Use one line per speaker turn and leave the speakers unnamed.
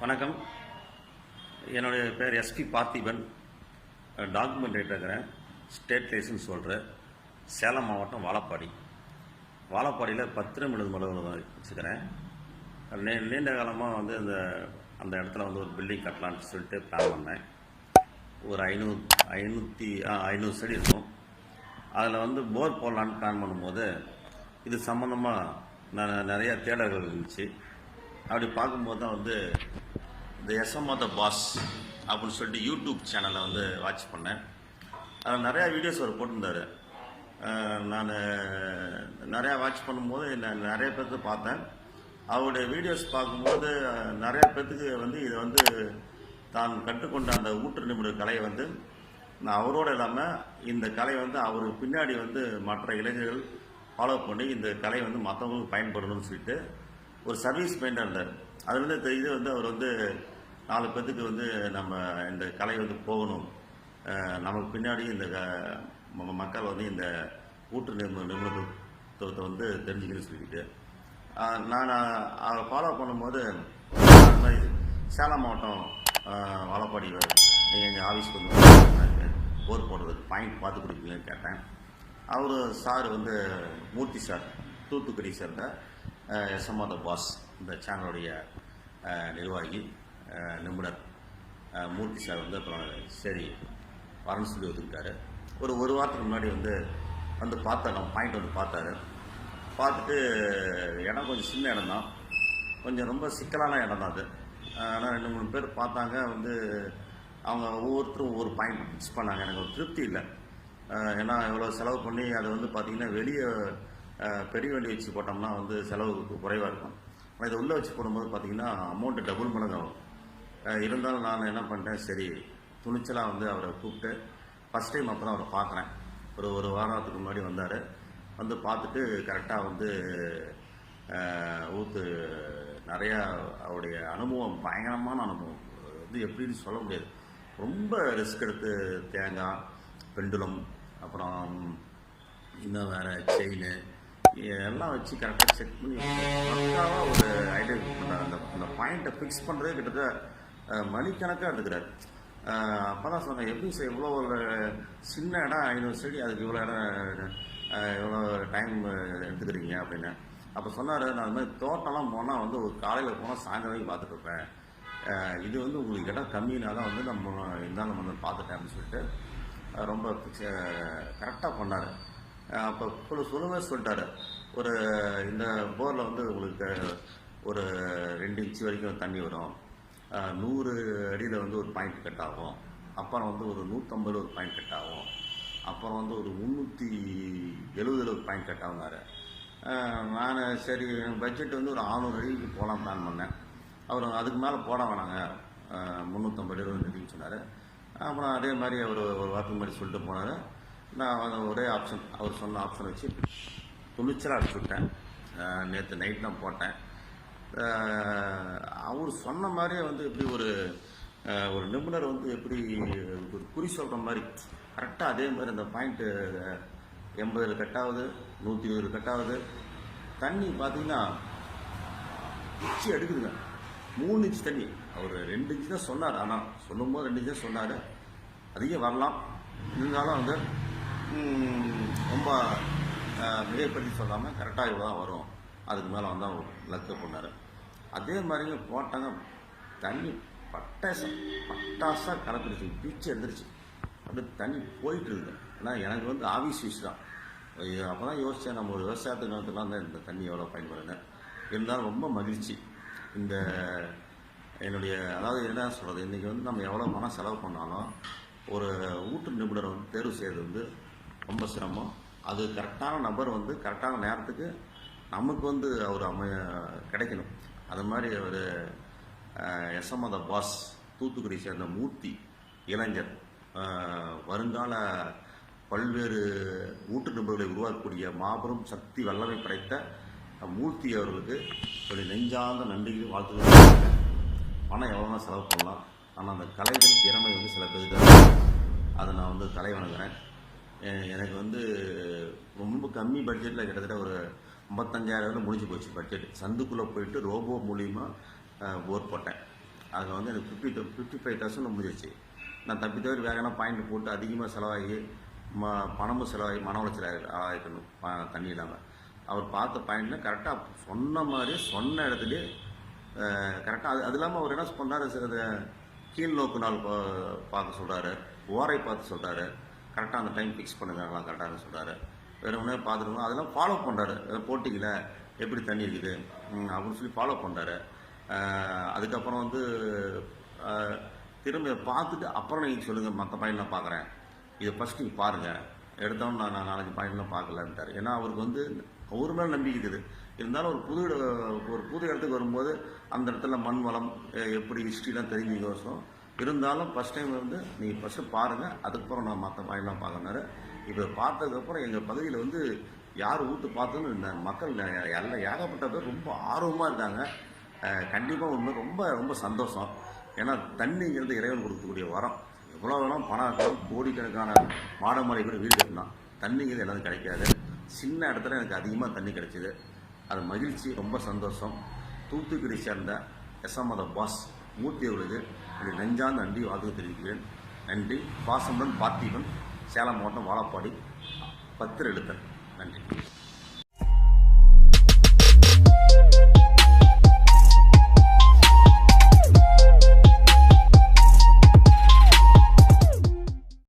வணக்கம். என்னுடைய பேர் SP Parthiban. Document writer, state license holder, Salem மாவட்டம் வாழப்பாடியில் பத்திரம் எழுதும் அலுவலகம் வச்சுக்கிறேன். நீண்ட காலமாக அந்த இடத்துல ஒரு பில்டிங் கட்டலான்னு சொல்லிட்டு பிளான் பண்ணேன். ஒரு 500 செடி இருக்கும். அதில் போர் போடலான்னு பிளான் பண்ணும்போது இது சம்மந்தமாக நிறையா தேடல்கள் இருந்துச்சு. அப்படி பார்க்கும்போது தான் இந்த எஸ்எம்ஆர் பாஸ் அப்படின்னு சொல்லிட்டு யூடியூப் சேனலை வாட்ச் பண்ணேன். அதில் நிறையா வீடியோஸ் அவர் போட்டிருந்தார். நான் நிறையா வாட்ச் பண்ணும்போது நிறைய பேர்த்து பார்த்தேன். அவருடைய வீடியோஸ் பார்க்கும்போது நிறைய பேர்த்துக்கு இதை தான் கற்றுக்கொண்ட அந்த ஊற்று நிபுணர் கலையை நான் அவரோடு இல்லாமல் இந்த கலை அவருக்கு பின்னாடி மற்ற இளைஞர்கள் ஃபாலோ பண்ணி இந்த கலை மற்றவங்களுக்கு பயன்படணும்னு சொல்லிட்டு ஒரு சர்வீஸ் மைண்டாக இருந்தார். அதுலேருந்து தெரியுது அவர் 4 பேர்த்துக்கு நம்ம இந்த கலை போகணும், நமக்கு பின்னாடி இந்த மக்கள் இந்த ஊற்று நிபுணத்துவத்தை தெரிஞ்சுக்கணும்னு சொல்லிட்டு நான் அவரை ஃபாலோ பண்ணும்போது அந்த மாதிரி சேலம் மாவட்டம் வாழப்பாடி நீங்கள் எங்கள் ஆஃபீஸ்க்கு போர் போடுறதுக்கு பாயிண்ட் பார்த்து கொடுப்பீங்கன்னு கேட்டேன். அவர் சார் மூர்த்தி சார், தூத்துக்குடி சேர்ந்த எஸ்எம்ஆர் பாஸ் இந்த சேனலுடைய நிர்வாகி நிபுணர் மூர்த்தி சார் அப்புறம் சரி வரன்னு சொல்லி ஒத்துக்கிட்டாரு. ஒரு வாரத்துக்கு முன்னாடி பார்த்தார். நம்ம பாயிண்ட் பார்த்தாரு. பார்த்துட்டு இடம் கொஞ்சம் சின்ன இடம் தான், கொஞ்சம் ரொம்ப சிக்கலான இடம் தான் அது. ஆனால் 2-3 பேர் பார்த்தாங்க. அவங்க ஒவ்வொருத்தரும் ஒவ்வொரு பாயிண்ட் ஃபிக்ஸ் பண்ணாங்க. எனக்கு ஒரு திருப்தி இல்லை. ஏன்னா இவ்வளோ செலவு பண்ணி அதை பார்த்திங்கன்னா வெளியே பெரிய வண்டி வச்சு போட்டோம்னா செலவுக்கு குறைவாக இருக்கும். ஆனால் இதை உள்ளே வச்சு போடும்போது பார்த்திங்கன்னா அமௌண்ட்டு டபுள் மடங்கு ஆகும். இருந்தாலும் நான் என்ன பண்ணிட்டேன், சரி துணிச்சலாக அவரை கூப்பிட்டு ஃபஸ்ட் டைம் அப்போ தான் அவரை பார்க்குறேன். ஒரு வாரத்துக்கு முன்னாடி வந்தார். பார்த்துட்டு கரெக்டாக ஊற்று நிறையா அவருடைய அனுபவம், பயங்கரமான அனுபவம். எப்படின்னு சொல்ல முடியாது. ரொம்ப ரிஸ்க் எடுத்து தேங்காய், பெண்டுலம், அப்புறம் இன்னும் வேறு செயின் எல்லாம் வச்சு கரெக்டாக செக் பண்ணி பக்காவாக ஒரு ஐடென்டிஃபை பண்ணுறாரு. அந்த பாயிண்ட்டை ஃபிக்ஸ் பண்ணுறதே கிட்டத்தட்ட மணிக்கணக்காக எடுத்துக்கிறார். அப்போ தான் சொன்னேன், எப்படி சார் இவ்வளோ ஒரு சின்ன இடம் 500 செடி, அதுக்கு இவ்வளோ இடம் இவ்வளோ டைம் எடுத்துக்கிறீங்க அப்படின்னு. அப்போ சொன்னார், நான் அது மாதிரி தோட்டம்லாம் போனால் ஒரு காலையில் போனால் சாயந்தரம் வரைக்கும் பார்த்துட்டு இருப்பேன். இது உங்களுக்கு இடம் கம்மினா தான் நம்ம இருந்தாலும் பார்த்துட்டேன் அப்படின்னு சொல்லிட்டு ரொம்ப கரெக்டாக பண்ணார். அப்போ சொல்லிட்டார், இந்த போரில் உங்களுக்கு ஒரு 2 இன்ச்சு வரைக்கும் தண்ணி வரும், 100 அடியில் ஒரு பாயிண்ட் கட் ஆகும், அப்புறம் ஒரு 150 ஒரு பாயிண்ட் கட் ஆகும், அப்புறம் ஒரு 370 ஒரு பாயிண்ட் கட் ஆகுனாரு. நான் சரி பட்ஜெட் ஒரு 600 அடிக்கு போகலாம் பிளான் பண்ணேன். அவர் அதுக்கு மேலே போட வேணாங்க, 350 அடின்னு சொன்னார். அப்புறம் அதே மாதிரி அவர் ஒரு வாரத்துக்கு மாதிரி சொல்லிட்டு போனார். நான் ஒரே ஆப்ஷன், அவர் சொன்ன ஆப்ஷன் வச்சு துணிச்சலாக அடிச்சு விட்டேன். நேற்று நைட் தான் போட்டேன். அவர் சொன்ன மாதிரியே எப்படி ஒரு நிபுணர் எப்படி ஒரு குறி சொல்கிற மாதிரி கரெக்டாக அதே மாதிரி அந்த பாயிண்ட்டு 80 கட்டாவது, 120 கட்டாவது. தண்ணி பார்த்தீங்கன்னா இன்ச்சு எடுக்குதுங்க, 3 இன்ச்சு தண்ணி. அவர் 2 இன்ச்சு தான் சொன்னார். ஆனால் சொல்லும்போது 2 இன்ச்சு தான் சொன்னார். அதிகம் வரலாம், இருந்தாலும் ரொம்ப மிகைப்படுத்தி சொல்லாமல் கரெக்டாக இவ்வளோ தான் வரும், அதுக்கு மேலே லக்கு பண்ணார். அதே மாதிரிங்க போட்டாங்க. தண்ணி பட்டாசாக கலப்பிடுச்சு, பிச்சு எடுத்துருச்சு. அப்படியே தண்ணி போயிட்டு இருக்குது. ஏன்னா எனக்கு ஆஃபீஸ் யூஸ் தான். அப்போ தான் யோசித்தேன், நம்ம ஒரு விவசாயத்துக்கு நேரத்துலாம் தான் இந்த தண்ணி எவ்வளோ பயன்படுறேன். இருந்தாலும் ரொம்ப மகிழ்ச்சி. இந்த என்னுடைய அதாவது என்ன சொல்கிறது, இன்றைக்கி நம்ம எவ்வளோ பணம் செலவு பண்ணாலும் ஒரு ஊற்று நிபுணர் தேர்வு செய்கிறது ரொம்ப சிரமம். அது கரெக்டான நபர் கரெக்டான நேரத்துக்கு நமக்கு அவர் கிடைக்கணும். அது மாதிரி அவர் எஸ்எம்ஆர் பாஸ், தூத்துக்குடி சேர்ந்த மூர்த்தி இளைஞர், வருங்கால பல்வேறு ஊற்று நிபுணர்களை உருவாக்கக்கூடிய மாபெரும் சக்தி வல்லமை படைத்த மூர்த்தி அவர்களுக்கு ஒரு நெஞ்சார்ந்த நன்றிகள், வாழ்த்துக்கள். பணம் எவ்வளோனா செலவு பண்ணலாம், ஆனால் அந்த கலைகள் திறமை சில பேருக்கு அதை நான் தலை வணங்குறேன். எனக்கு ரொம்ப கம்மி பட்ஜெட்டில் கிட்டத்தட்ட ஒரு 55,000 முடிஞ்சு போச்சு பட்ஜெட். சந்துக்குள்ளே போயிட்டு ரோபோ மூலிமா போர் போட்டேன். அதில் வந்து எனக்கு 55,000 முடிஞ்சிச்சு. நான் தப்பி தவிர வேற என்ன பாயிண்ட் போட்டு அதிகமாக செலவாகி பணமும் செலவாகி மன உளைச்சல் ஆகிக்கணும் தண்ணி இல்லாமல். அவர் பார்த்த பாயிண்டில் கரெக்டாக சொன்ன மாதிரி சொன்ன இடத்துலையே கரெக்டாக அது இல்லாமல் அவர் என்ன பண்ணார், சில கீழ் நோக்கு நாள் பார்க்க சொல்கிறாரு, ஓரை பார்த்து சொல்கிறாரு, கரெக்டாக அந்த டைம் ஃபிக்ஸ் பண்ணுங்கலாம் கரெக்டாக சொல்கிறாரு. வேறு ஒன்றே பார்த்துருக்கோம், அதெல்லாம் ஃபாலோ பண்ணுறாரு. போட்டிங்கள எப்படி தண்ணி இருக்குது அப்படின்னு சொல்லி ஃபாலோ பண்ணுறாரு. அதுக்கப்புறம் வந்து திரும்ப பார்த்துட்டு அப்புறம் நீங்கள் சொல்லுங்கள், மற்ற பாயிண்ட்லாம் பார்க்குறேன், இதை ஃபஸ்ட் நீங்கள் பாருங்கள், எடுத்தோன்னு நான் 4-5 பாயிண்ட்லாம் பார்க்கலன்ட்டார். ஏன்னா அவருக்கு வந்து ஒரு மேலே நம்பிக்கை இருக்குது. இருந்தாலும் ஒரு புது இடத்துக்கு வரும்போது அந்த இடத்துல மண் வளம் எப்படி ஹிஸ்ட்ரிலாம் தெரிஞ்சுக்கோசம் இருந்தாலும் ஃபஸ்ட் டைம் வந்து நீங்கள் ஃபஸ்ட்டு பாருங்கள், அதுக்கப்புறம் நான் மற்ற பாயிண்ட்லாம் பார்க்கணுன்னாரு. இப்போ பார்த்ததுக்கப்புறம் எங்கள் பகுதியில் வந்து யார் ஊற்று பார்த்தோன்னு இந்த மக்கள் எல்லாம் ஏகப்பட்ட பேர் ரொம்ப ஆர்வமாக இருக்காங்க. கண்டிப்பாக உண்மை ரொம்ப ரொம்ப சந்தோஷம். ஏன்னா தண்ணிங்கிறது இறைவன் கொடுக்கக்கூடிய வரம். எவ்வளோ வேணும் பணம் இருக்கலாம், கோடிக்கணக்கான மாடமலை கூட வீடு கட்டலாம், தண்ணிங்கிறது எல்லாரும் கிடைக்காது. சின்ன இடத்துல எனக்கு அதிகமாக தண்ணி கிடைச்சிது. அது மகிழ்ச்சி, ரொம்ப சந்தோஷம். தூத்துக்குடி சேர்ந்த எஸ்எம் பாஸ் மூர்த்தி அவர்களுக்கு என்னுடைய நெஞ்சார்ந்த நன்றி வாழ்த்து தெரிவிக்கிறேன். நன்றி. பாசமுடன் பார்த்திபன், சேலம் மாவட்டம் வாழப்பாடி, 10 எழுத்தர். நன்றி.